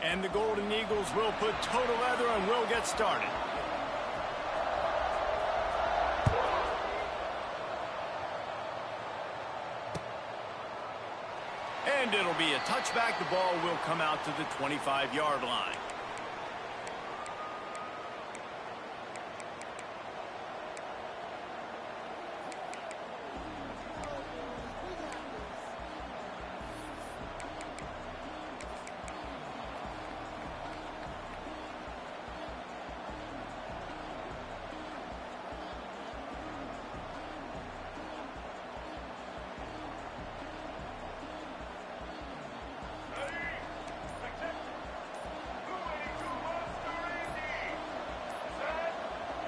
And the Golden Eagles will put total leather and will get started. And it'll be a touchback. The ball will come out to the 25-yard line.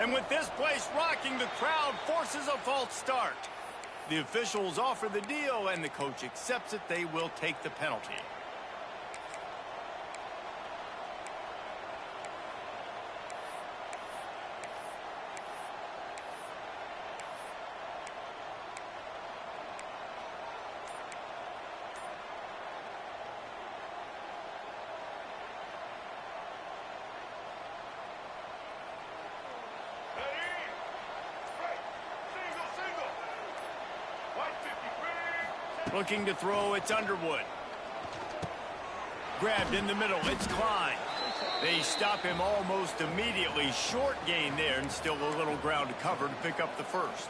And with this place rocking, the crowd forces a false start. The officials offer the deal, and the coach accepts it. They will take the penalty. Looking to throw, it's Underwood. Grabbed in the middle, it's Klein. They stop him almost immediately. Short gain there, and still a little ground to cover to pick up the first.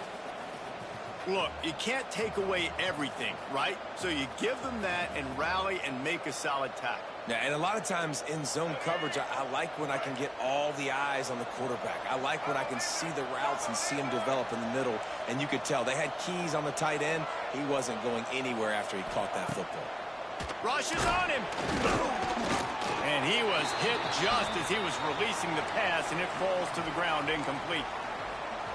Look, you can't take away everything, right? So you give them that and rally and make a solid tackle. Yeah, and a lot of times in zone coverage, I like when I can get all the eyes on the quarterback. I like when I can see the routes and see him develop in the middle. And you could tell they had keys on the tight end. He wasn't going anywhere after he caught that football. Rushes on him. And he was hit just as he was releasing the pass, and it falls to the ground incomplete.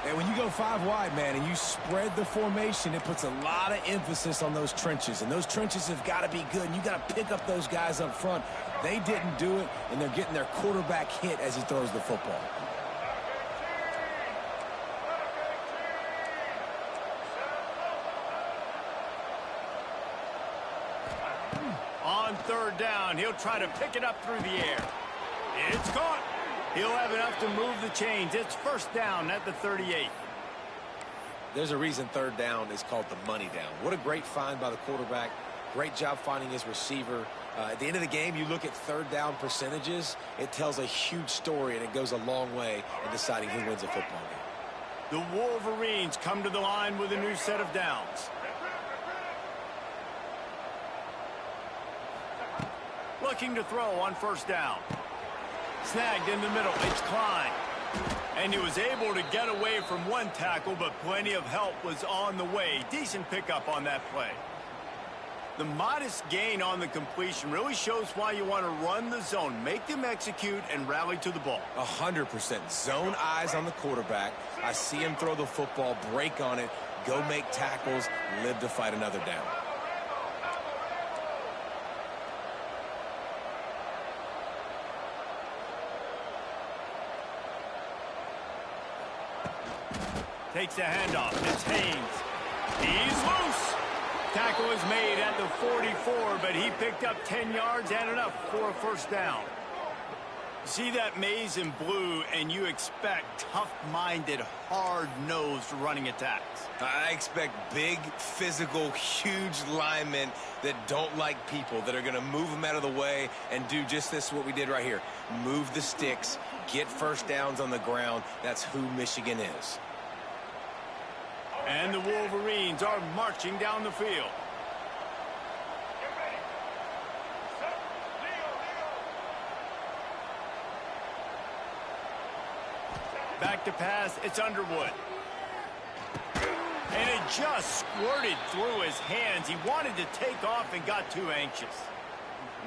And when you go 5 wide, man, and you spread the formation, it puts a lot of emphasis on those trenches. And those trenches have got to be good. And you got to pick up those guys up front. They didn't do it, and they're getting their quarterback hit as he throws the football. On third down, he'll try to pick it up through the air. It's caught. He'll have enough to move the chains. It's first down at the 38. There's a reason third down is called the money down. What a great find by the quarterback. Great job finding his receiver. At the end of the game, you look at third down percentages. It tells a huge story, and it goes a long way in deciding who wins a football game. The Wolverines come to the line with a new set of downs. Looking to throw on first down. Snagged in the middle, it's Klein. And he was able to get away from one tackle, but plenty of help was on the way. Decent pickup on that play. The modest gain on the completion really shows why you want to run the zone. Make them execute and rally to the ball. 100%. Zone eyes on the quarterback. I see him throw the football, break on it, go make tackles, live to fight another down. Takes a handoff. It's Haynes. He's loose. Tackle is made at the 44, but he picked up 10 yards and enough for a first down. See that maze in blue, and you expect tough-minded, hard-nosed running attacks. I expect big, physical, huge linemen that don't like people, that are going to move them out of the way and do just this, what we did right here. Move the sticks, get first downs on the ground. That's who Michigan is. And the Wolverines are marching down the field. Back to pass, it's Underwood. And it just squirted through his hands. He wanted to take off and got too anxious.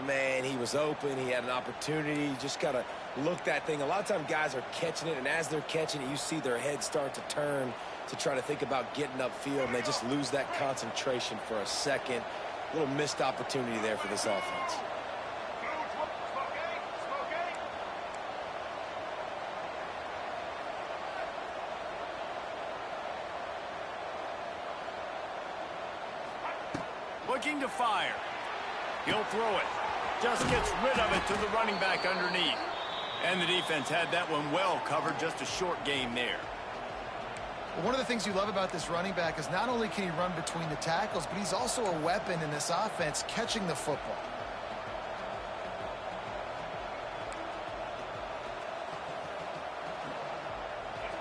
Man, he was open. He had an opportunity. You just got to look that thing. A lot of times guys are catching it, and as they're catching it, you see their head start to turn to try to think about getting upfield, and they just lose that concentration for a second. A little missed opportunity there for this offense. Looking to fire. He'll throw it. Just gets rid of it to the running back underneath. And the defense had that one well covered, just a short game there. Well, one of the things you love about this running back is not only can he run between the tackles, but he's also a weapon in this offense catching the football.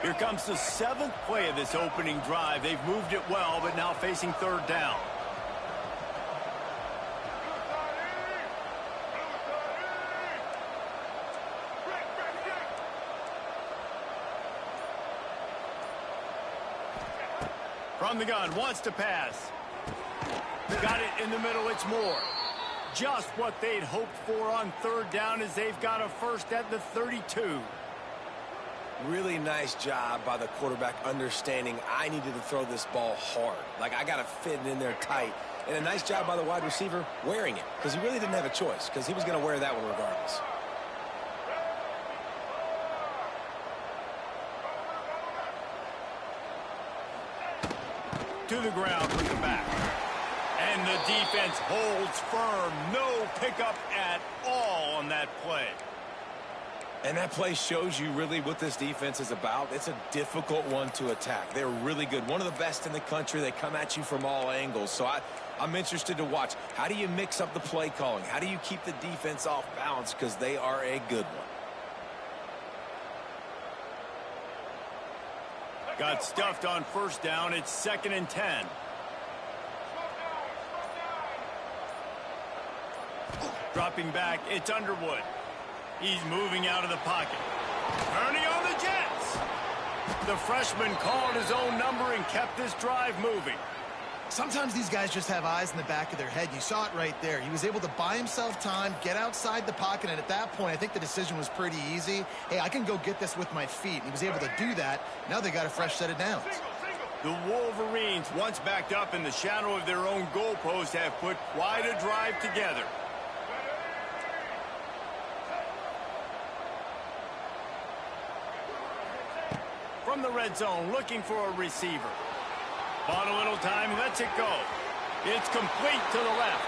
Here comes the 7th play of this opening drive. They've moved it well, but now facing 3rd down. From the gun, wants to pass. Got it in the middle, it's Moore. Just what they'd hoped for on 3rd down as they've got a first at the 32. Really nice job by the quarterback understanding I needed to throw this ball hard. Like, I got to fit it in there tight. And a nice job by the wide receiver wearing it, because he really didn't have a choice, because he was going to wear that one regardless. To the ground with the back. And the defense holds firm. No pickup at all on that play. And that play shows you really what this defense is about. It's a difficult one to attack. They're really good. One of the best in the country. They come at you from all angles. So I'm interested to watch. How do you mix up the play calling? How do you keep the defense off balance? Because they are a good one. Got stuffed on 1st down. It's 2nd and 10. Dropping back, it's Underwood. He's moving out of the pocket. Turning on the Jets. The freshman called his own number and kept this drive moving. Sometimes these guys just have eyes in the back of their head. You saw it right there. He was able to buy himself time, get outside the pocket, and at that point, I think the decision was pretty easy. Hey, I can go get this with my feet. He was able to do that. Now they got a fresh set of downs. The Wolverines, once backed up in the shadow of their own goalpost, have put quite a drive together. From the red zone, looking for a receiver. Bought a little time, lets it go. It's complete to the left.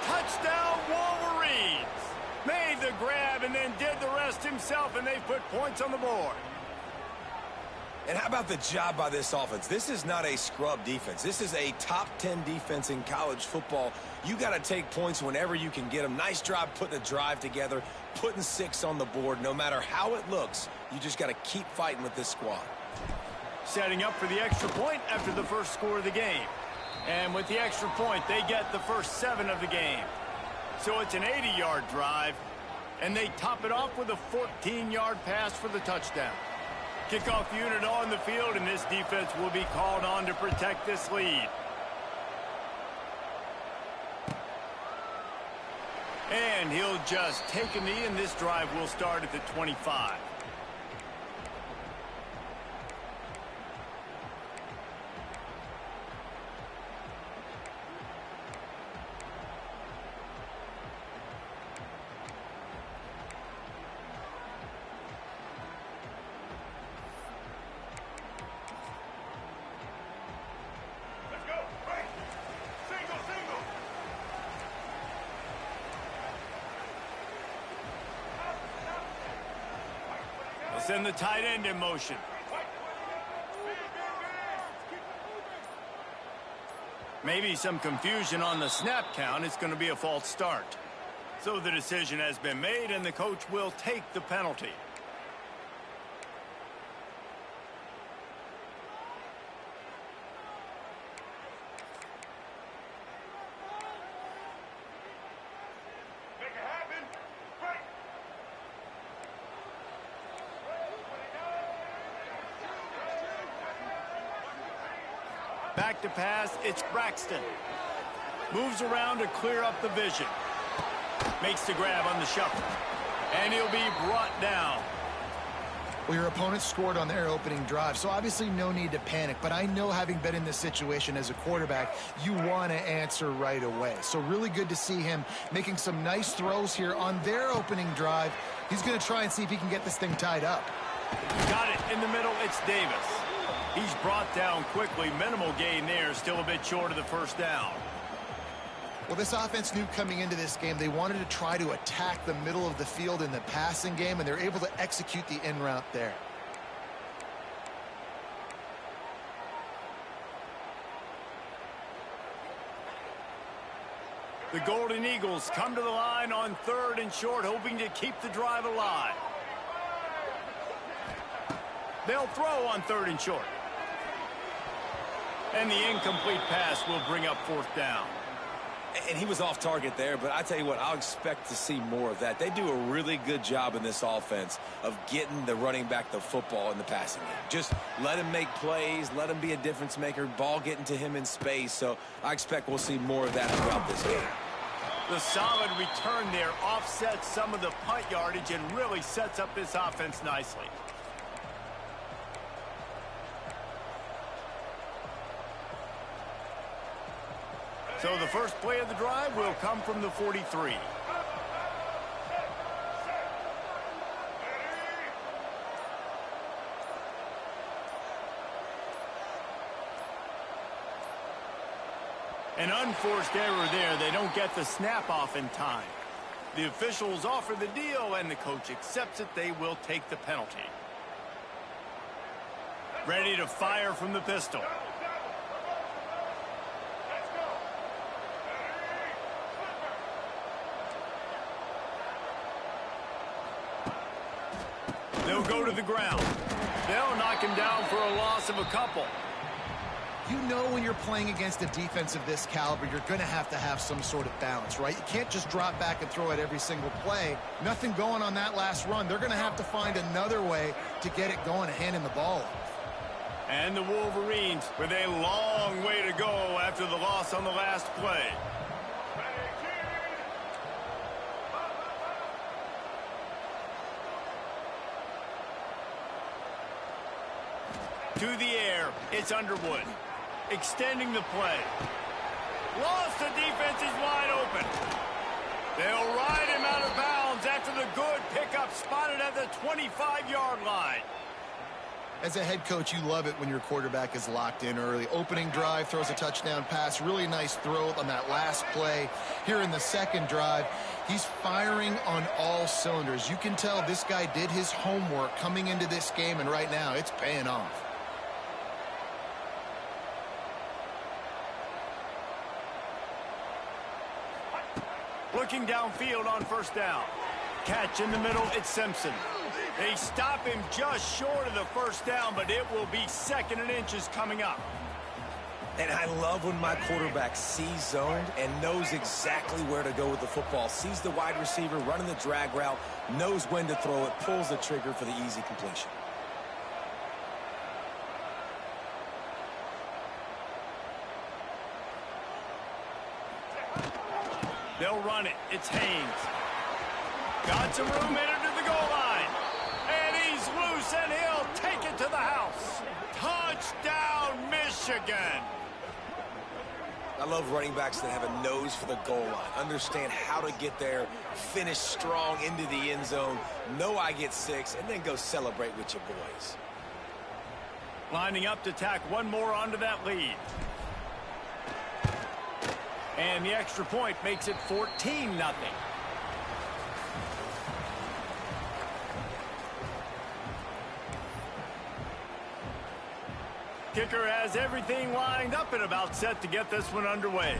Touchdown, Wolverines! Made the grab and then did the rest himself, and they put points on the board. And how about the job by this offense? This is not a scrub defense. This is a top 10 defense in college football. You got to take points whenever you can get them. Nice job putting a drive together, putting 6 on the board. No matter how it looks, you just got to keep fighting with this squad. Setting up for the extra point after the first score of the game. And with the extra point, they get the first 7 of the game. So it's an 80-yard drive, and they top it off with a 14-yard pass for the touchdown. Kickoff unit on the field, and this defense will be called on to protect this lead. And he'll just take a knee, and this drive will start at the 25. Send the tight end in motion. Maybe some confusion on the snap count. It's going to be a false start. So the decision has been made, and the coach will take the penalty. Back to pass, it's Braxton. Moves around to clear up the vision. Makes the grab on the shuffle. And he'll be brought down. Well, your opponent scored on their opening drive, so obviously no need to panic. But I know, having been in this situation as a quarterback, you want to answer right away. So really good to see him making some nice throws here on their opening drive. He's going to try and see if he can get this thing tied up. Got it in the middle, it's Davis. He's brought down quickly. Minimal gain there, still a bit short of the first down. Well, this offense knew coming into this game they wanted to try to attack the middle of the field in the passing game, and they're able to execute the in route there. The Golden Eagles come to the line on 3rd and short, hoping to keep the drive alive. They'll throw on 3rd and short. And the incomplete pass will bring up 4th down. And he was off target there, but I tell you what, I'll expect to see more of that. They do a really good job in this offense of getting the running back the football in the passing game. Just let him make plays, let him be a difference maker, ball getting to him in space. So I expect we'll see more of that throughout this game. The solid return there offsets some of the punt yardage and really sets up this offense nicely. So the first play of the drive will come from the 43. An unforced error there. They don't get the snap off in time. The officials offer the deal, and the coach accepts it. They will take the penalty. Ready to fire from the pistol. They'll go to the ground. They'll knock him down for a loss of a couple. You know when you're playing against a defense of this caliber, you're going to have some sort of balance, right? You can't just drop back and throw it every single play. Nothing going on that last run. They're going to have to find another way to get it going and handing the ball off. And the Wolverines with a long way to go after the loss on the last play. To the air, it's Underwood. Extending the play. Lost, the defense is wide open. They'll ride him out of bounds after the good pickup spotted at the 25-yard line. As a head coach, you love it when your quarterback is locked in early. Opening drive, throws a touchdown pass. Really nice throw on that last play. Here in the second drive, he's firing on all cylinders. You can tell this guy did his homework coming into this game, and right now it's paying off. Looking downfield on 1st down. Catch in the middle, it's Simpson. They stop him just short of the 1st down, but it will be 2nd and inches coming up. And I love when my quarterback sees zoned and knows exactly where to go with the football. Sees the wide receiver running the drag route, knows when to throw it, pulls the trigger for the easy completion. They'll run it. It's Haynes. Got some room headed to the goal line. And he's loose, and he'll take it to the house. Touchdown, Michigan. I love running backs that have a nose for the goal line. Understand how to get there, finish strong into the end zone, know I get 6, and then go celebrate with your boys. Lining up to tack one more onto that lead. And the extra point makes it 14-0. Kicker has everything lined up and about set to get this one underway.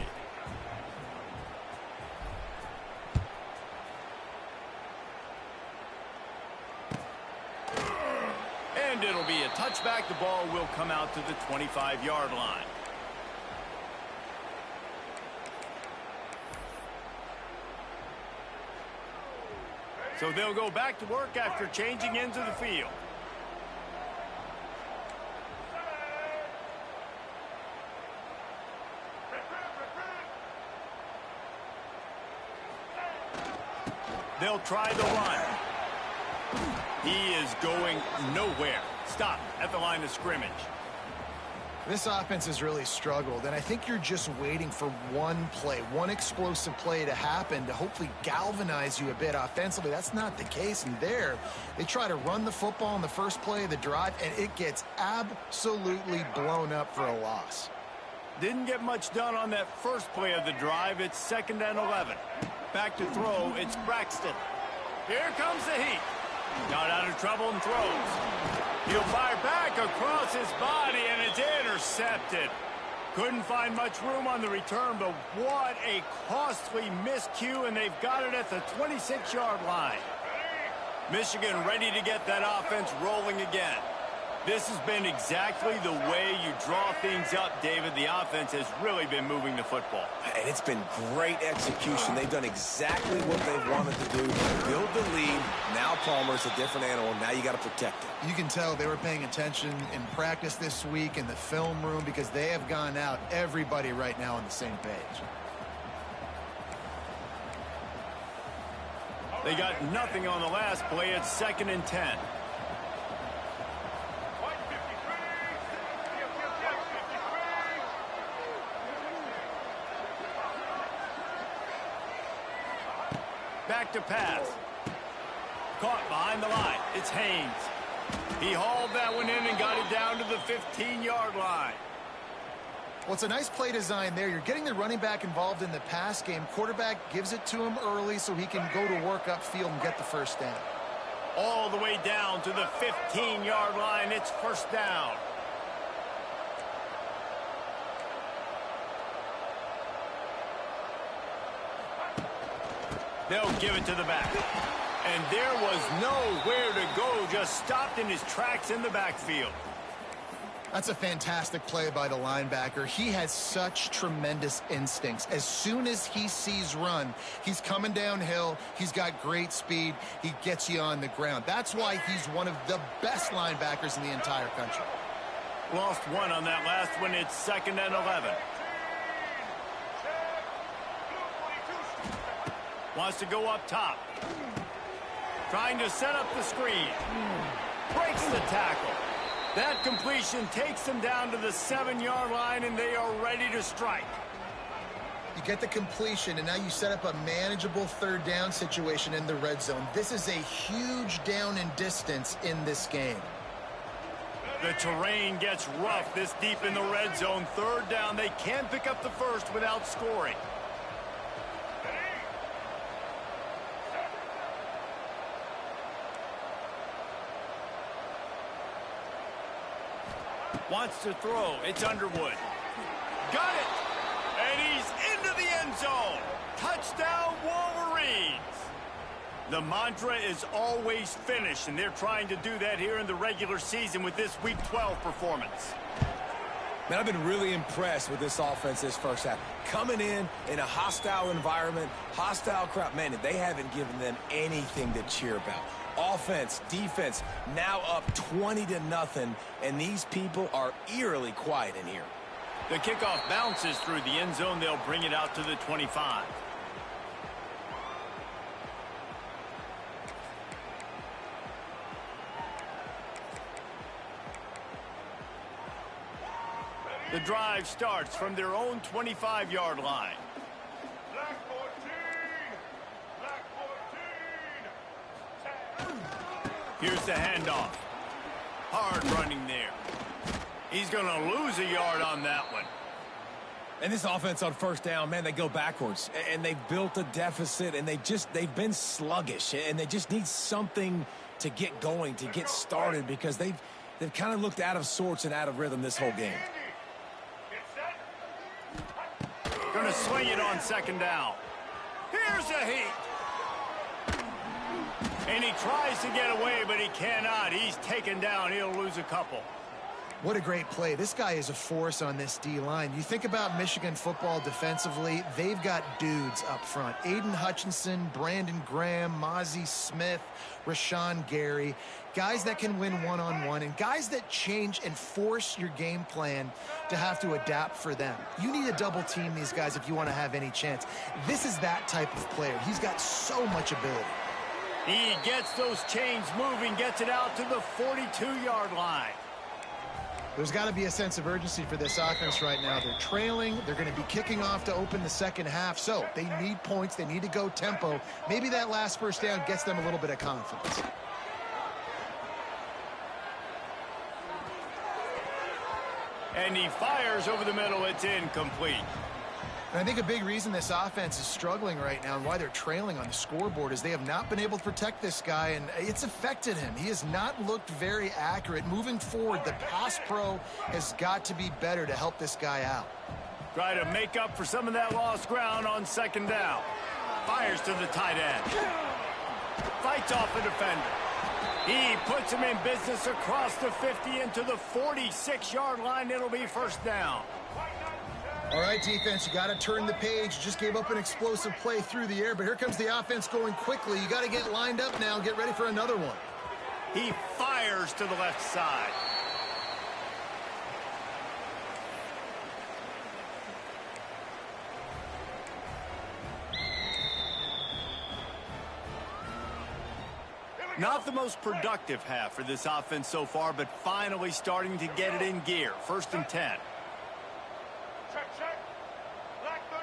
And it'll be a touchback. The ball will come out to the 25-yard line. So they'll go back to work after changing into the field. They'll try the run. He is going nowhere. Stop at the line of scrimmage. This offense has really struggled, and I think you're just waiting for one play, one explosive play to happen to hopefully galvanize you a bit offensively. That's not the case, and there they try to run the football in the first play of the drive, and it gets absolutely blown up for a loss. Didn't get much done on that first play of the drive. It's 2nd and 11. Back to throw, it's Braxton. Here comes the heat. Got out of trouble and throws. He'll fire back across his body, and it's intercepted. Couldn't find much room on the return, but what a costly miscue, and they've got it at the 26-yard line. Michigan ready to get that offense rolling again. This has been exactly the way you draw things up, David. The offense has really been moving the football. And it's been great execution. They've done exactly what they've wanted to do. Build the lead. Now Palmer's a different animal. Now you got to protect it. You can tell they were paying attention in practice this week in the film room because they have gone out, everybody right now on the same page. They got nothing on the last play. It's 2nd and 10. Back to pass. Caught behind the line. It's Haynes. He hauled that one in and got it down to the 15-yard line. Well, it's a nice play design there. You're getting the running back involved in the pass game. Quarterback gives it to him early so he can go to work upfield and get the first down. All the way down to the 15-yard line. It's 1st down. They'll give it to the back. And there was nowhere to go, just stopped in his tracks in the backfield. That's a fantastic play by the linebacker. He has such tremendous instincts. As soon as he sees run, he's coming downhill. He's got great speed. He gets you on the ground. That's why he's one of the best linebackers in the entire country. Lost one on that last one. It's 2nd and 11. Wants to go up top. Trying to set up the screen. Breaks the tackle. That completion takes them down to the 7-yard line, and they are ready to strike. You get the completion, and now you set up a manageable 3rd down situation in the red zone. This is a huge down in distance in this game. The terrain gets rough this deep in the red zone. 3rd down. They can't pick up the first without scoring. Wants to throw. It's Underwood. Got it! And he's into the end zone. Touchdown, Wolverines! The mantra is always finish, and they're trying to do that here in the regular season with this Week 12 performance. Man, I've been really impressed with this offense this first half. Coming in a hostile environment, hostile crowd, man, they haven't given them anything to cheer about. Offense, defense, now up 20-0, and these people are eerily quiet in here. The kickoff bounces through the end zone. They'll bring it out to the 25. The drive starts from their own 25-yard line. Black 14! Black 14! Here's the handoff. Hard running there. He's going to lose a yard on that one. And this offense on 1st down, man, they go backwards. And they've built a deficit, and they've been sluggish. And they just need something to get going, to get started, because they've kind of looked out of sorts and out of rhythm this whole game. Going to swing it on 2nd down. Here's a heat. And he tries to get away, but he cannot. He's taken down. He'll lose a couple. What a great play. This guy is a force on this D-line. You think about Michigan football defensively, they've got dudes up front. Aiden Hutchinson, Brandon Graham, Mozzie Smith, Rashawn Gary. Guys that can win one-on-one and guys that change and force your game plan to have to adapt for them. You need to double team these guys if you want to have any chance. This is that type of player. He's got so much ability. He gets those chains moving, gets it out to the 42-yard line. There's got to be a sense of urgency for this offense right now. They're trailing. They're going to be kicking off to open the 2nd half. So they need points. They need to go tempo. Maybe that last 1st down gets them a little bit of confidence. And he fires over the middle. It's incomplete. And I think a big reason this offense is struggling right now and why they're trailing on the scoreboard is they have not been able to protect this guy, and it's affected him. He has not looked very accurate. Moving forward, the pass pro has got to be better to help this guy out. Try to make up for some of that lost ground on second down. Fires to the tight end. Fights off a defender. He puts him in business across the 50 into the 46-yard line. It'll be first down. All right, defense, you got to turn the page. Just gave up an explosive play through the air, but here comes the offense going quickly. You got to get lined up now and get ready for another one. He fires to the left side. Not the most productive half for this offense so far, but finally starting to get it in gear. First and 10. Check. Black 33,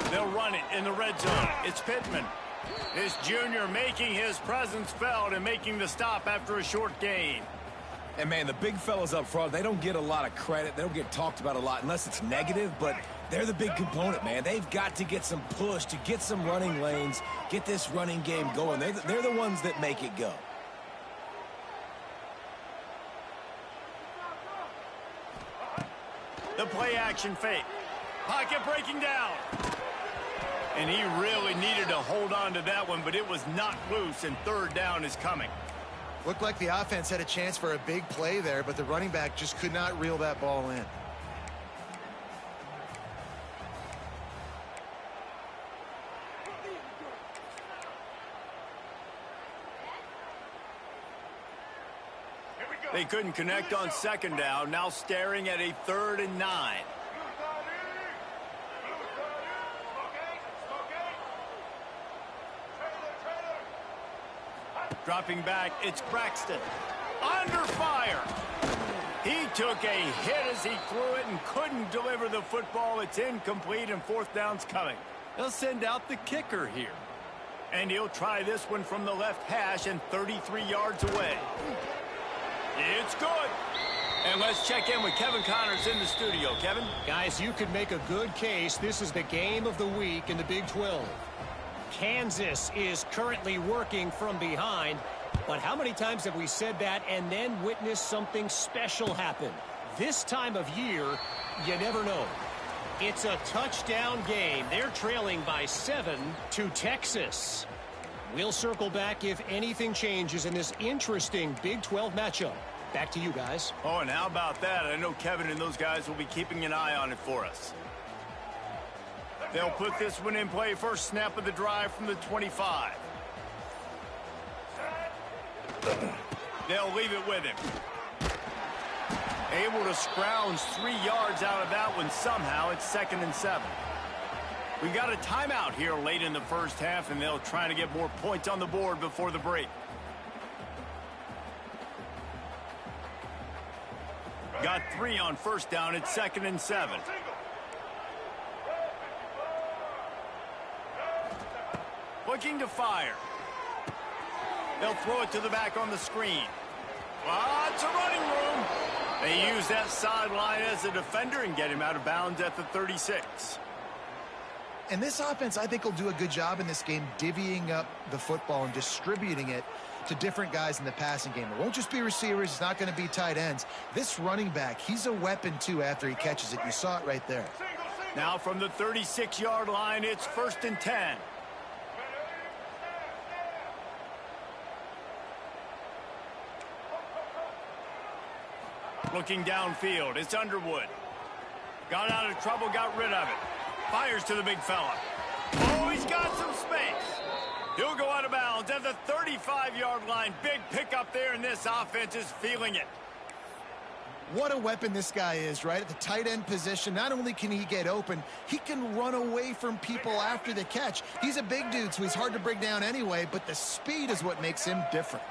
Leo. They'll run it in the red zone. It's Pittman. This junior making his presence felt and making the stop after a short gain. And, man, the big fellas up front, they don't get a lot of credit. They don't get talked about a lot unless it's negative, but they're the big component, man. They've got to get some push, to get some running lanes, get this running game going. They're the ones that make it go. The play-action fake. Pocket breaking down. And he really needed to hold on to that one, but it was not loose, and third down is coming. Looked like the offense had a chance for a big play there, but the running back just could not reel that ball in. They couldn't connect on second down, now staring at a 3rd and 9. Dropping back, it's Braxton. Under fire. He took a hit as he threw it and couldn't deliver the football. It's incomplete and fourth down's coming. They'll send out the kicker here. And he'll try this one from the left hash and 33 yards away. It's good. And let's check in with Kevin Connors in the studio. Kevin? Guys, you could make a good case. This is the game of the week in the Big 12. Kansas is currently working from behind, but how many times have we said that and then witnessed something special happen? This time of year, you never know. It's a touchdown game. They're trailing by 7 to Texas. We'll circle back if anything changes in this interesting Big 12 matchup. Back to you guys. Oh, and how about that? I know Kevin and those guys will be keeping an eye on it for us. They'll put this one in play. First snap of the drive from the 25. They'll leave it with him. Able to scrounge 3 yards out of that one somehow. It's 2nd and 7. We got a timeout here late in the first half, and they'll try to get more points on the board before the break. Got 3 on first down. It's 2nd and 7. Looking to fire. They'll throw it to the back on the screen. Lots of running room. They use that sideline as a defender and get him out of bounds at the 36. And this offense, I think, will do a good job in this game divvying up the football and distributing it to different guys in the passing game. It won't just be receivers. It's not going to be tight ends. This running back, he's a weapon, too, after he catches it. You saw it right there. Now from the 36-yard line, it's 1st and 10. Looking downfield, it's Underwood. Got out of trouble, got rid of it. Fires to the big fella. Oh, he's got some space. He'll go out of bounds at the 35-yard line. Big pickup there, and this offense is feeling it. What a weapon this guy is, right? At the tight end position, not only can he get open, he can run away from people after the catch. He's a big dude, so he's hard to bring down anyway, but the speed is what makes him different.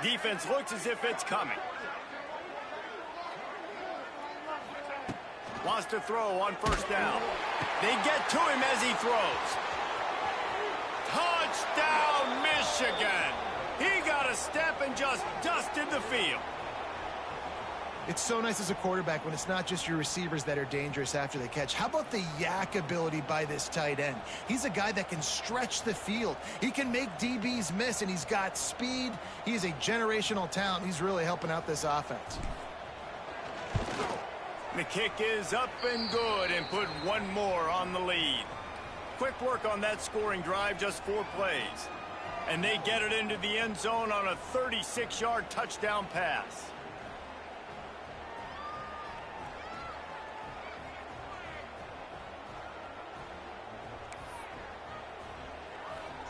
Defense looks as if it's coming. Wants to throw on first down. They get to him as he throws. Touchdown, Michigan! He got a step and just dusted the field. It's so nice as a quarterback when it's not just your receivers that are dangerous after the catch. How about the yak ability by this tight end? He's a guy that can stretch the field. He can make DBs miss, and he's got speed. He's a generational talent. He's really helping out this offense. The kick is up and good and put one more on the lead. Quick work on that scoring drive, just 4 plays. And they get it into the end zone on a 36-yard touchdown pass.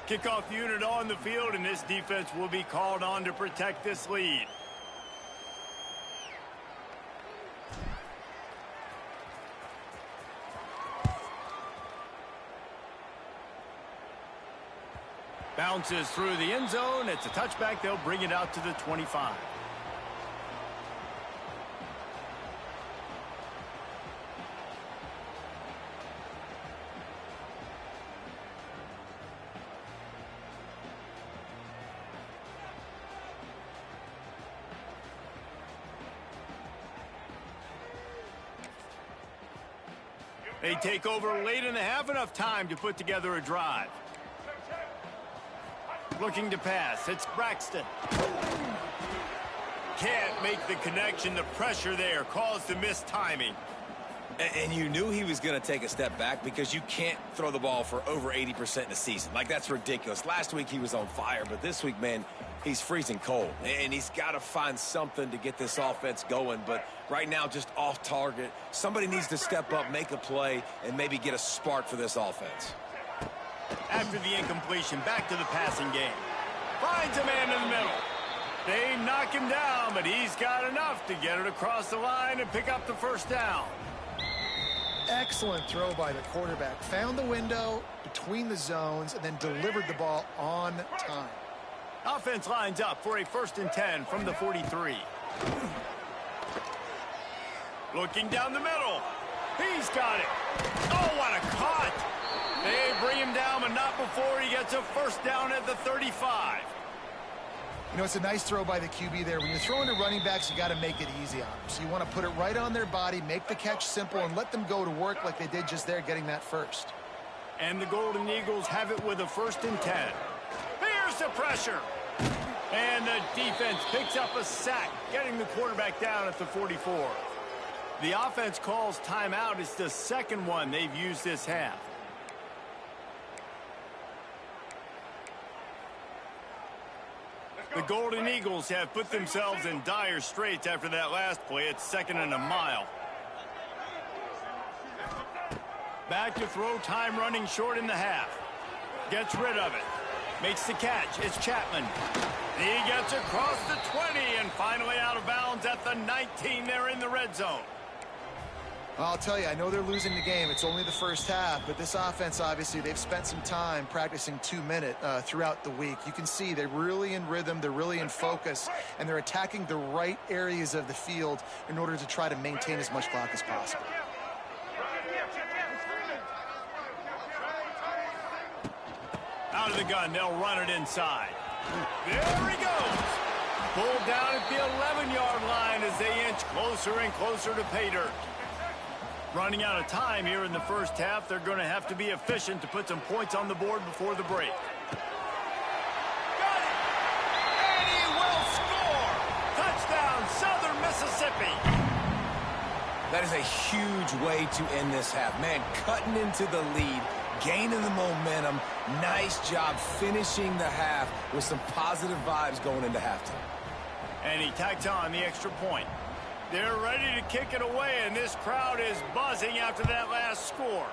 Kickoff unit on the field, and this defense will be called on to protect this lead. Bounces through the end zone. It's a touchback. They'll bring it out to the 25. They take over late in the half, enough time to put together a drive. Looking to pass, it's Braxton. Can't make the connection. The pressure there caused the missed timing. And you knew he was going to take a step back because you can't throw the ball for over 80% in a season. Like, that's ridiculous. Last week he was on fire, but this week, man, he's freezing cold. And he's got to find something to get this offense going. But right now, just off target. Somebody needs to step up, make a play, and maybe get a spark for this offense. After the incompletion, back to the passing game. Finds a man in the middle. They knock him down, but he's got enough to get it across the line and pick up the first down. Excellent throw by the quarterback. Found the window between the zones and then delivered the ball on time. Offense lines up for a 1st and 10 from the 43. Looking down the middle. He's got it. Oh, what a cut. They bring him down, but not before he gets a first down at the 35. You know, it's a nice throw by the QB there. When you're throwing to running backs, you got to make it easy on them. So you want to put it right on their body, make the catch simple, and let them go to work like they did just there, getting that first. And the Golden Eagles have it with a 1st and 10. Here's the pressure. And the defense picks up a sack, getting the quarterback down at the 44. The offense calls timeout. It's the second one they've used this half. The Golden Eagles have put themselves in dire straits after that last play. It's 2nd and a mile. Back to throw, time running short in the half. Gets rid of it. Makes the catch. It's Chapman. He gets across the 20 and finally out of bounds at the 19. They're in the red zone. I'll tell you, I know they're losing the game. It's only the first half, but this offense, obviously, they've spent some time practicing 2-minute throughout the week. You can see they're really in rhythm, they're really in focus, and they're attacking the right areas of the field in order to try to maintain as much clock as possible. Out of the gun, they'll run it inside. There he goes. Pulled down at the 11-yard line as they inch closer and closer to pay dirt. Running out of time here in the first half. They're going to have to be efficient to put some points on the board before the break. Got it! And he will score! Touchdown, Southern Mississippi! That is a huge way to end this half. Man, cutting into the lead, gaining the momentum. Nice job finishing the half with some positive vibes going into halftime. And he tacks on the extra point. They're ready to kick it away, and this crowd is buzzing after that last score.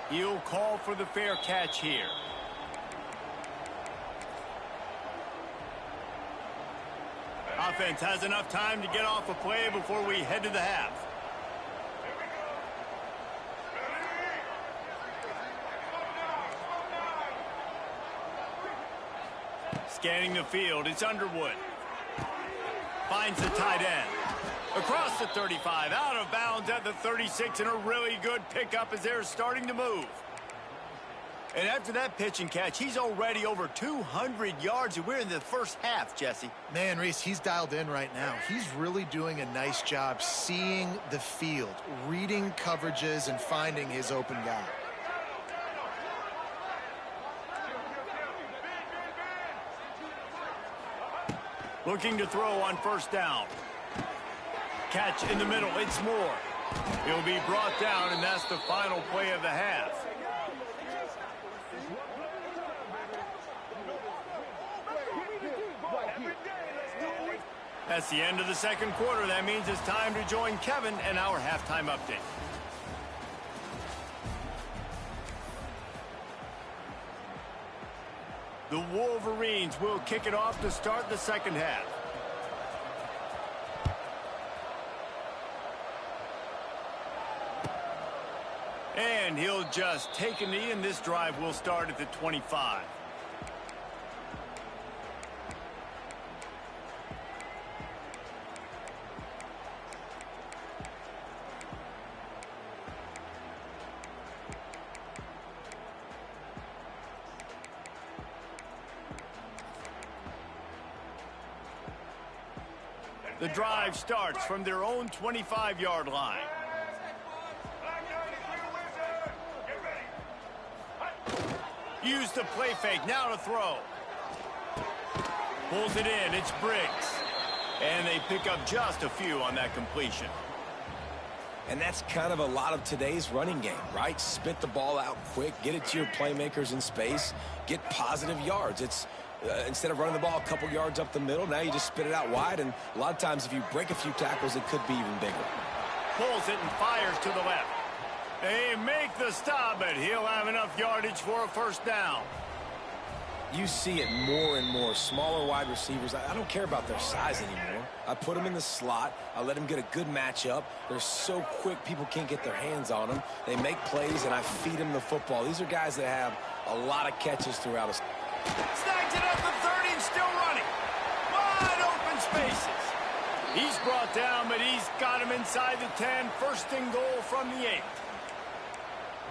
He'll call for the fair catch here. Offense has enough time to get off a play before we head to the half. Scanning the field, it's Underwood. Finds the tight end. Across the 35, out of bounds at the 36, and a really good pickup as they're starting to move. And after that pitch and catch, he's already over 200 yards, and we're in the first half, Jesse. Man, Reese, he's dialed in right now. He's really doing a nice job seeing the field, reading coverages, and finding his open guy. Looking to throw on first down. Catch in the middle. It's Moore. He'll be brought down, and that's the final play of the half. That's the end of the second quarter. That means it's time to join Kevin and our halftime update. The Wolverines will kick it off to start the second half. And he'll just take a knee, and this drive will start at the 25. The drive starts from their own 25-yard line. Use the play fake, now to throw. Pulls it in, it's Briggs. And they pick up just a few on that completion. And that's kind of a lot of today's running game, right? Spit the ball out quick, get it to your playmakers in space, get positive yards. It's instead of running the ball a couple yards up the middle, now you just spit it out wide, and a lot of times if you break a few tackles, it could be even bigger. Pulls it and fires to the left. They make the stop, but he'll have enough yardage for a first down. You see it more and more. Smaller wide receivers, I don't care about their size anymore. I put them in the slot. I let them get a good matchup. They're so quick, people can't get their hands on them. They make plays, and I feed them the football. These are guys that have a lot of catches throughout a... Snags it at the 30 and still running. Wide open spaces. He's brought down, but he's got him inside the 10. First and goal from the 8.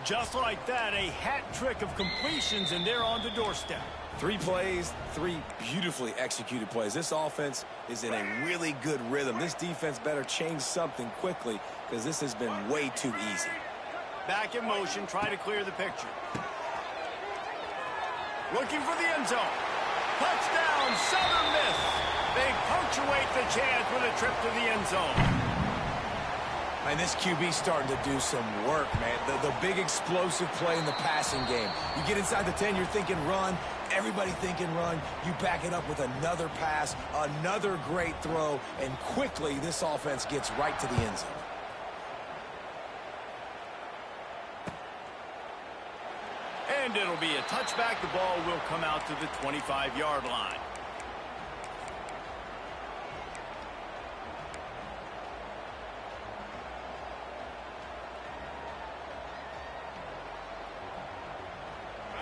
Just like that, a hat trick of completions, and they're on the doorstep. 3 plays, 3 beautifully executed plays. This offense is in a really good rhythm. This defense better change something quickly because this has been way too easy. Back in motion, try to clear the picture. Looking for the end zone. Touchdown, Southern Miss. They punctuate the chance with a trip to the end zone. And this QB's starting to do some work, man. The big explosive play in the passing game. You get inside the 10, you're thinking run. Everybody thinking run. You back it up with another pass, another great throw, and quickly this offense gets right to the end zone. And it'll be a touchback. The ball will come out to the 25-yard line.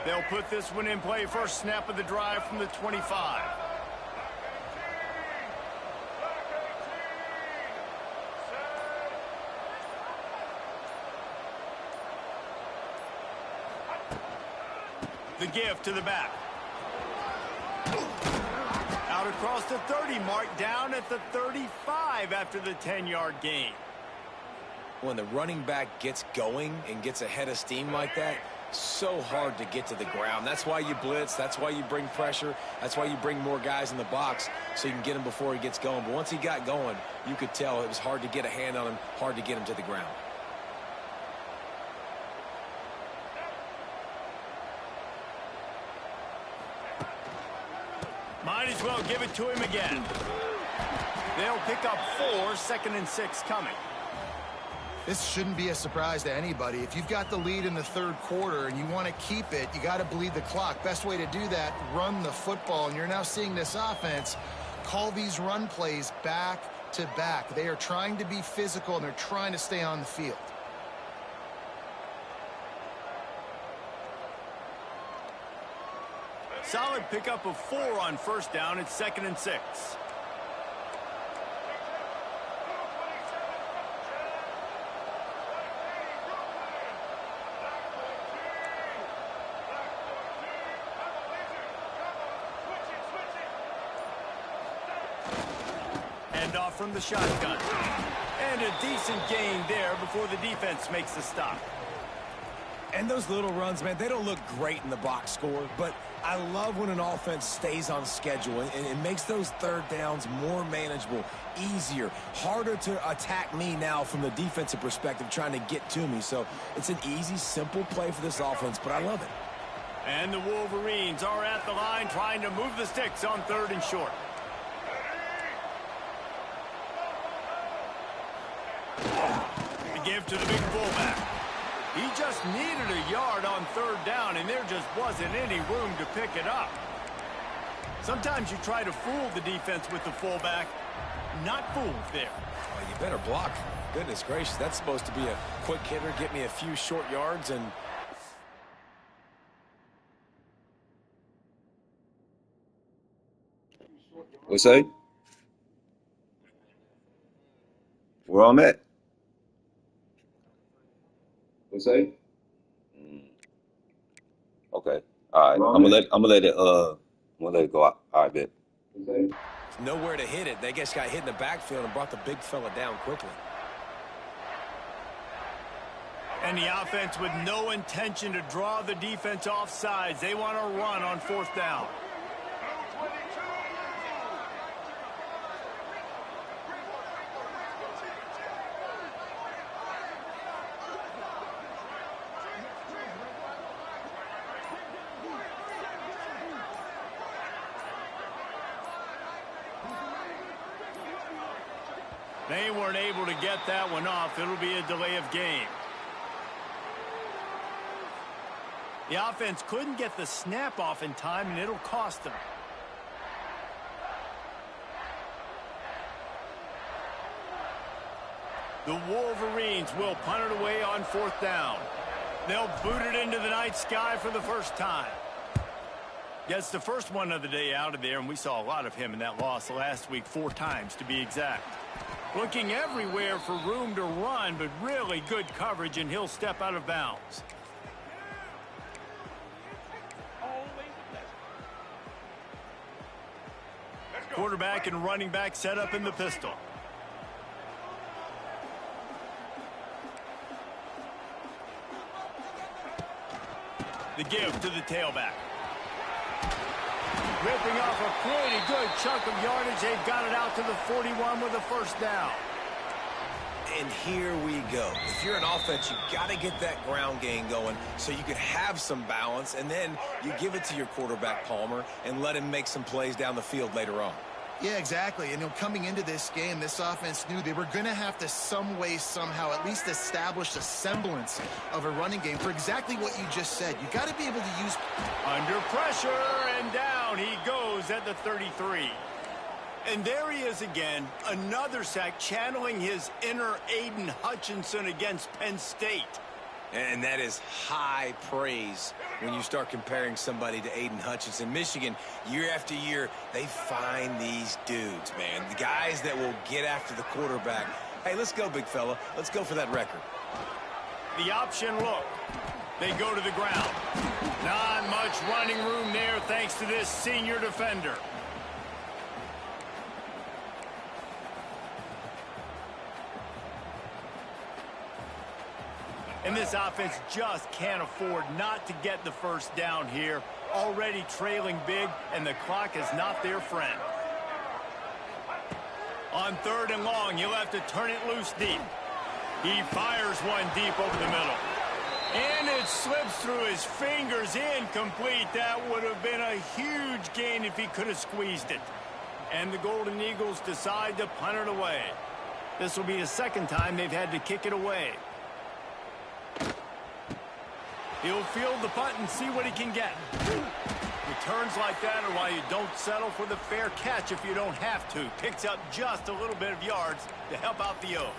They'll put this one in play. First snap of the drive from the 25. The give to the back. Out across the 30, mark down at the 35 after the 10-yard gain. When the running back gets going and gets ahead of steam like that, so hard to get to the ground. That's why you blitz. That's why you bring pressure. That's why you bring more guys in the box so you can get him before he gets going. But once he got going, you could tell it was hard to get a hand on him, hard to get him to the ground. Might as well give it to him again. They'll pick up 4, 2nd and 6 coming. This shouldn't be a surprise to anybody. If you've got the lead in the third quarter and you want to keep it, you got to bleed the clock. Best way to do that, run the football. And you're now seeing this offense call these run plays back to back. They are trying to be physical, and they're trying to stay on the field. Solid pickup of 4 on first down. It's 2nd and 6. handoff from the shotgun. And a decent gain there before the defense makes the stop. And those little runs, man, they don't look great in the box score, but I love when an offense stays on schedule, and it makes those third downs more manageable, easier, harder to attack me now from the defensive perspective trying to get to me. So it's an easy, simple play for this offense, but I love it. And the Wolverines are at the line trying to move the sticks on 3rd and short. The give to the big fullback. He just needed a yard on 3rd down, and there just wasn't any room to pick it up. Sometimes you try to fool the defense with the fullback. Not fooled there. Well, you better block. Goodness gracious, that's supposed to be a quick hitter, get me a few short yards, and... What's that? Where I'm at? What's that? Okay. All right. I'm gonna let it go out. All right, bet. Nowhere to hit it. They just got hit in the backfield and brought the big fella down quickly. And the offense with no intention to draw the defense off sides. They want to run on 4th down. They weren't able to get that one off. It'll be a delay of game. The offense couldn't get the snap off in time, and it'll cost them. The Wolverines will punt it away on 4th down. They'll boot it into the night sky for the first time. Gets the first one of the day out of there, and we saw a lot of him in that loss last week, 4 times to be exact. Looking everywhere for room to run, but really good coverage, and he'll step out of bounds. Quarterback and running back set up in the pistol. The give to the tailback. Ripping off a pretty good chunk of yardage. They've got it out to the 41 with a 1st down. And here we go. If you're an offense, you got to get that ground game going so you can have some balance, and then you give it to your quarterback, Palmer, and let him make some plays down the field later on. Yeah, exactly. And coming into this game, this offense knew they were going to have to some way, somehow, at least establish a semblance of a running game for exactly what you just said. You got to be able to use... Under pressure, and down he goes at the 33. And there he is again, another sack, channeling his inner Aiden Hutchinson against Penn State. And that is high praise when you start comparing somebody to Aiden Hutchinson. Michigan, year after year, they find these dudes, man. The guys that will get after the quarterback. Hey, let's go, big fella. Let's go for that record. The option look. They go to the ground. Not much running room there thanks to this senior defender. And this offense just can't afford not to get the 1st down here. Already trailing big, and the clock is not their friend. On 3rd and long, he'll have to turn it loose deep. He fires one deep over the middle. And it slips through his fingers, incomplete. That would have been a huge gain if he could have squeezed it. And the Golden Eagles decide to punt it away. This will be the 2nd time they've had to kick it away. He'll field the punt and see what he can get. Returns like that are why you don't settle for the fair catch if you don't have to. Picks up just a little bit of yards to help out the O.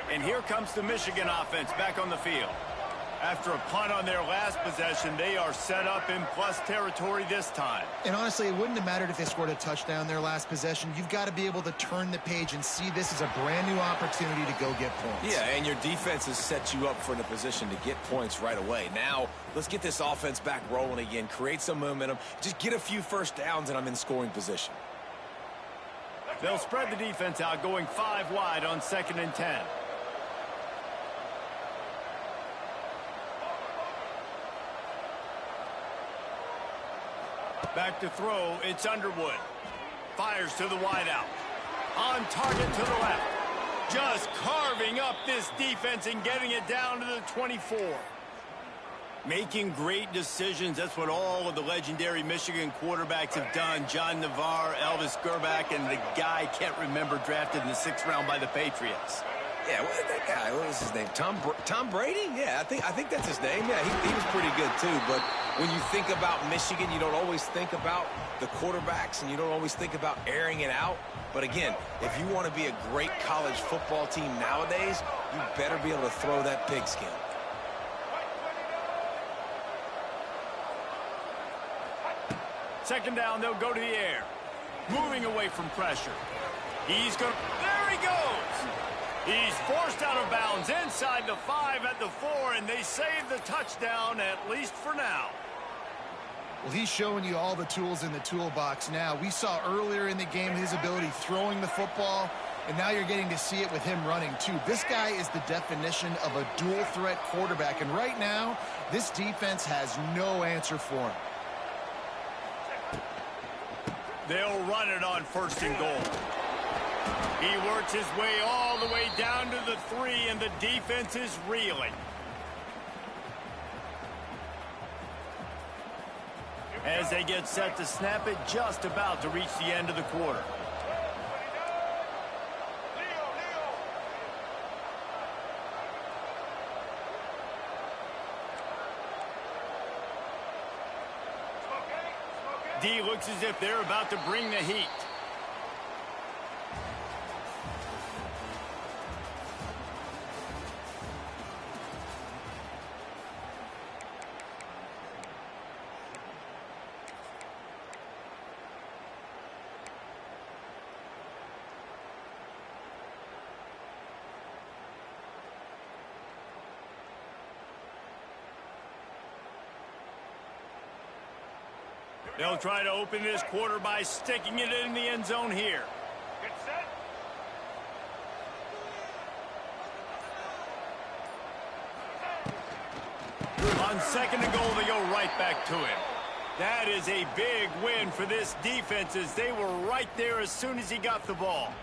And here comes the Michigan offense back on the field. After a punt on their last possession, they are set up in plus territory this time. And honestly, it wouldn't have mattered if they scored a touchdown their last possession. You've got to be able to turn the page and see this as a brand new opportunity to go get points. Yeah, and your defense has set you up for the position to get points right away. Now, let's get this offense back rolling again, create some momentum, just get a few first downs, and I'm in scoring position. They'll spread the defense out, going 5 wide on 2nd and 10. Back to throw, it's Underwood. Fires to the wideout. On target to the left. Just carving up this defense and getting it down to the 24. Making great decisions. That's what all of the legendary Michigan quarterbacks have done. John Navarre, Elvis Grbac, and the guy can't remember, drafted in the 6th round by the Patriots. Yeah, that guy, what was his name? Tom Brady? Yeah, I think that's his name. Yeah, he was pretty good too. But when you think about Michigan, you don't always think about the quarterbacks, and you don't always think about airing it out. But again, if you want to be a great college football team nowadays, you better be able to throw that pigskin. Second down, they'll go to the air. Moving away from pressure. He's going. There he goes. He's forced out of bounds inside the 5 at the 4, and they save the touchdown, at least for now. Well, he's showing you all the tools in the toolbox now. We saw earlier in the game his ability throwing the football, and now you're getting to see it with him running, too. This guy is the definition of a dual-threat quarterback, and right now, this defense has no answer for him. They'll run it on 1st and goal. He works his way all the way down to the 3, and the defense is reeling. As they get set to snap it, just about to reach the end of the quarter. D looks as if they're about to bring the heat. They'll try to open this quarter by sticking it in the end zone here. Get set. On 2nd and goal, they go right back to him. That is a big win for this defense, as they were right there as soon as he got the ball.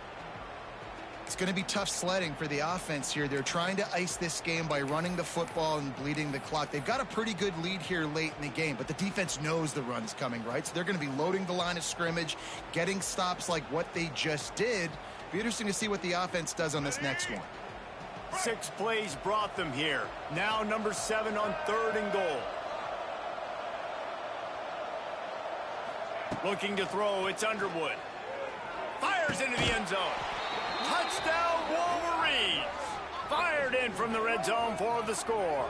It's going to be tough sledding for the offense here. They're trying to ice this game by running the football and bleeding the clock. They've got a pretty good lead here late in the game, but the defense knows the run's coming, right? So they're going to be loading the line of scrimmage, getting stops like what they just did. Be interesting to see what the offense does on this next one. 6 plays brought them here. Now number 7 on 3rd and goal. Looking to throw, it's Underwood. Fires into the end zone. Touchdown, Wolverines! Fired in from the red zone for the score.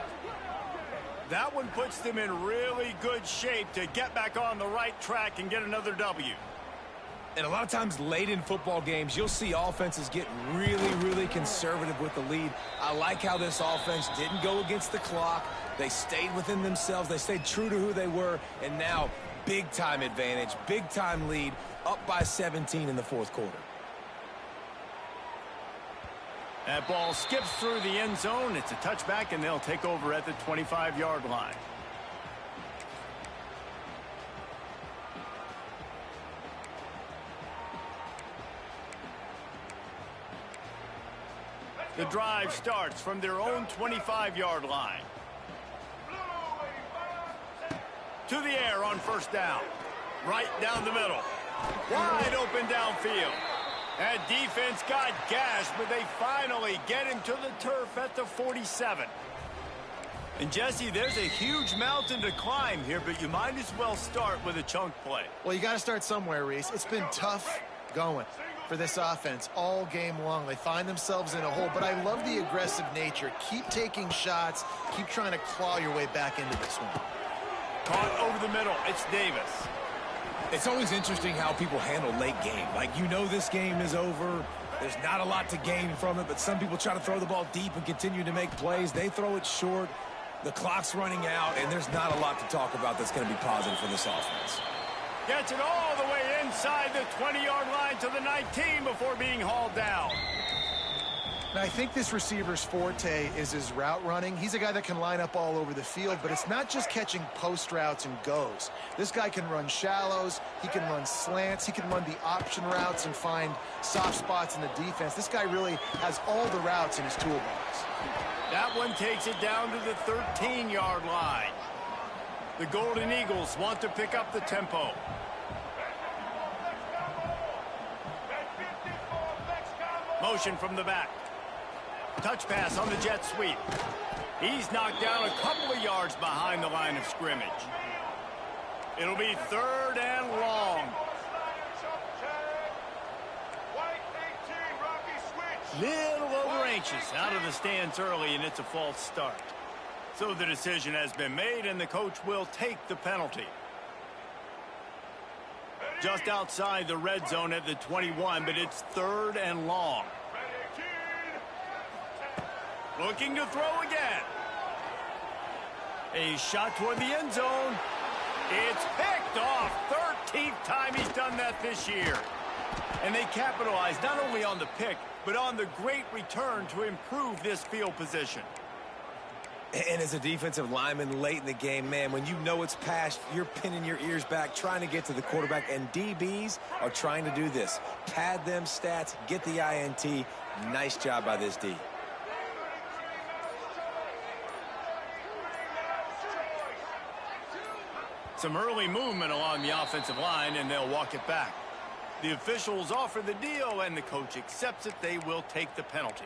That one puts them in really good shape to get back on the right track and get another W. And a lot of times late in football games, you'll see offenses get really, really conservative with the lead. I like how this offense didn't go against the clock. They stayed within themselves. They stayed true to who they were. And now, big-time advantage, big-time lead, up by 17 in the 4th quarter. That ball skips through the end zone. It's a touchback, and they'll take over at the 25-yard line. The drive starts from their own 25-yard line. To the air on 1st down. Right down the middle. Wide open downfield. That defense got gashed, but they finally get him to the turf at the 47. And, Jesse, there's a huge mountain to climb here, but you might as well start with a chunk play. Well, you got to start somewhere, Reese. It's been tough going. for this offense all game long. They find themselves in a hole, but I love the aggressive nature. Keep taking shots. Keep trying to claw your way back into this one. Caught over the middle. It's Davis. It's always interesting how people handle late game. Like, you know this game is over. There's not a lot to gain from it, but some people try to throw the ball deep and continue to make plays. They throw it short. The clock's running out, and there's not a lot to talk about that's going to be positive for this offense. Gets it all the way inside the 20-yard line to the 19 before being hauled down. Now, I think this receiver's forte is his route running. He's a guy that can line up all over the field, but it's not just catching post routes and goes. This guy can run shallows, he can run slants, he can run the option routes and find soft spots in the defense. This guy really has all the routes in his toolbox. That one takes it down to the 13-yard line. The Golden Eagles want to pick up the tempo. Motion from the back. Touch pass on the jet sweep. He's knocked down a couple of yards behind the line of scrimmage. It'll be 3rd and long. Little over anxious out of the stands early, and it's a false start. So the decision has been made, and the coach will take the penalty. Just outside the red zone at the 21, but it's 3rd and long. Looking to throw again. A shot toward the end zone. It's picked off. 13th time he's done that this year. And they capitalize not only on the pick, but on the great return to improve this field position. And as a defensive lineman late in the game, man, when you know it's past, you're pinning your ears back, trying to get to the quarterback, and DBs are trying to do this. Pad them stats, get the INT. Nice job by this D. Some early movement along the offensive line, and they'll walk it back. The officials offer the deal, and the coach accepts it. They will take the penalty.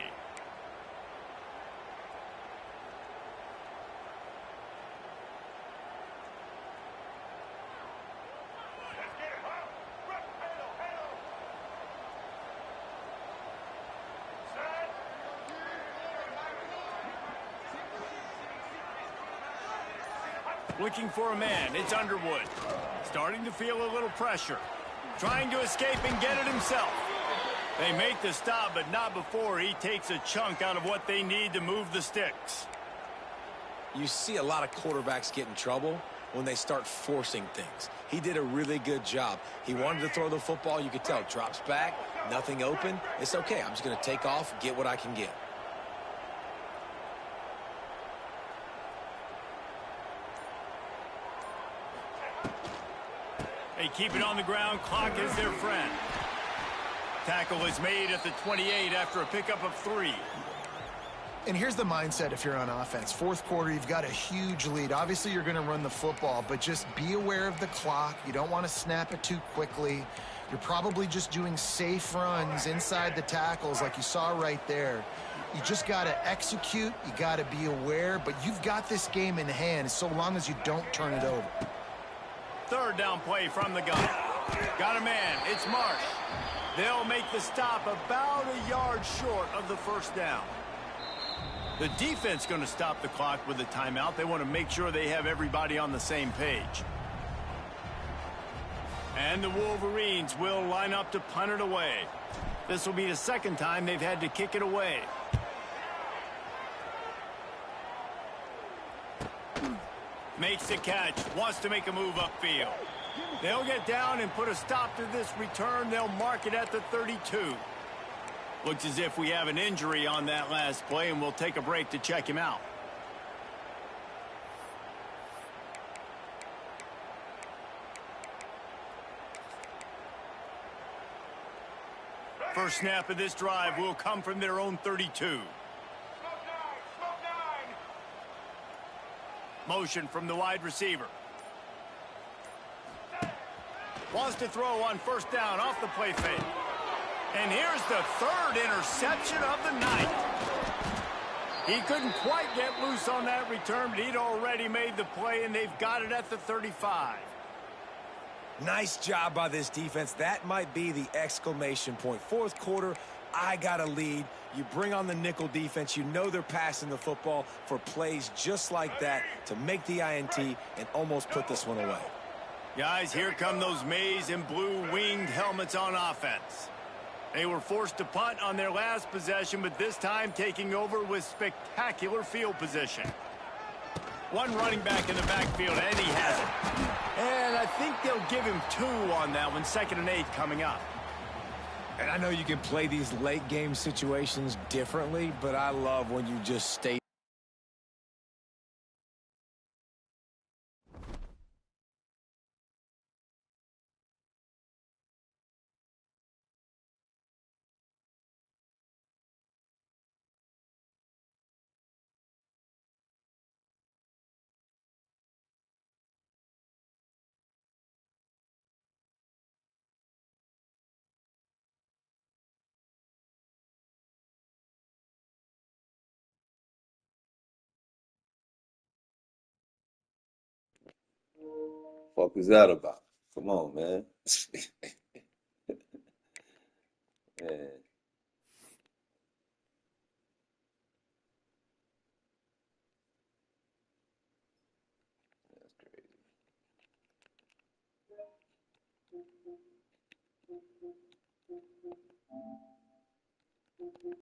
Looking for a man. It's Underwood. Starting to feel a little pressure. Trying to escape and get it himself. They make the stop, but not before he takes a chunk out of what they need to move the sticks. You see a lot of quarterbacks get in trouble when they start forcing things. He did a really good job. He wanted to throw the football. You could tell. Drops back, nothing open. It's okay. I'm just going to take off, get what I can get. They keep it on the ground. Clock is their friend. Tackle is made at the 28 after a pickup of 3. And here's the mindset if you're on offense. 4th quarter, you've got a huge lead. Obviously, you're going to run the football, but just be aware of the clock. You don't want to snap it too quickly. You're probably just doing safe runs inside the tackles like you saw right there. You just got to execute. You got to be aware, but you've got this game in hand so long as you don't turn it over. 3rd down play from the gun. Got a man. It's Marsh. They'll make the stop about a yard short of the 1st down. The defense going to stop the clock with a timeout. They want to make sure they have everybody on the same page. And the Wolverines will line up to punt it away. This will be the 2nd time they've had to kick it away. Makes the catch, wants to make a move upfield. They'll get down and put a stop to this return. They'll mark it at the 32. Looks as if we have an injury on that last play, and we'll take a break to check him out. First snap of this drive will come from their own 32. Motion from the wide receiver. Wants to throw on 1st down off the play fake. And here's the 3rd interception of the night. He couldn't quite get loose on that return, but he'd already made the play, and they've got it at the 35. Nice job by this defense. That might be the exclamation point. Fourth quarter, I got a lead. You bring on the nickel defense. You know they're passing the football for plays just like that to make the INT and almost put this one away. Guys, here come those maize and blue winged helmets on offense. They were forced to punt on their last possession, but this time taking over with spectacular field position. One running back in the backfield, and he has it. And I think they'll give him 2 on that one, 2nd and 8 coming up. And I know you can play these late game situations differently, but I love when you just stay Fuck is that about? Come on, man. Man.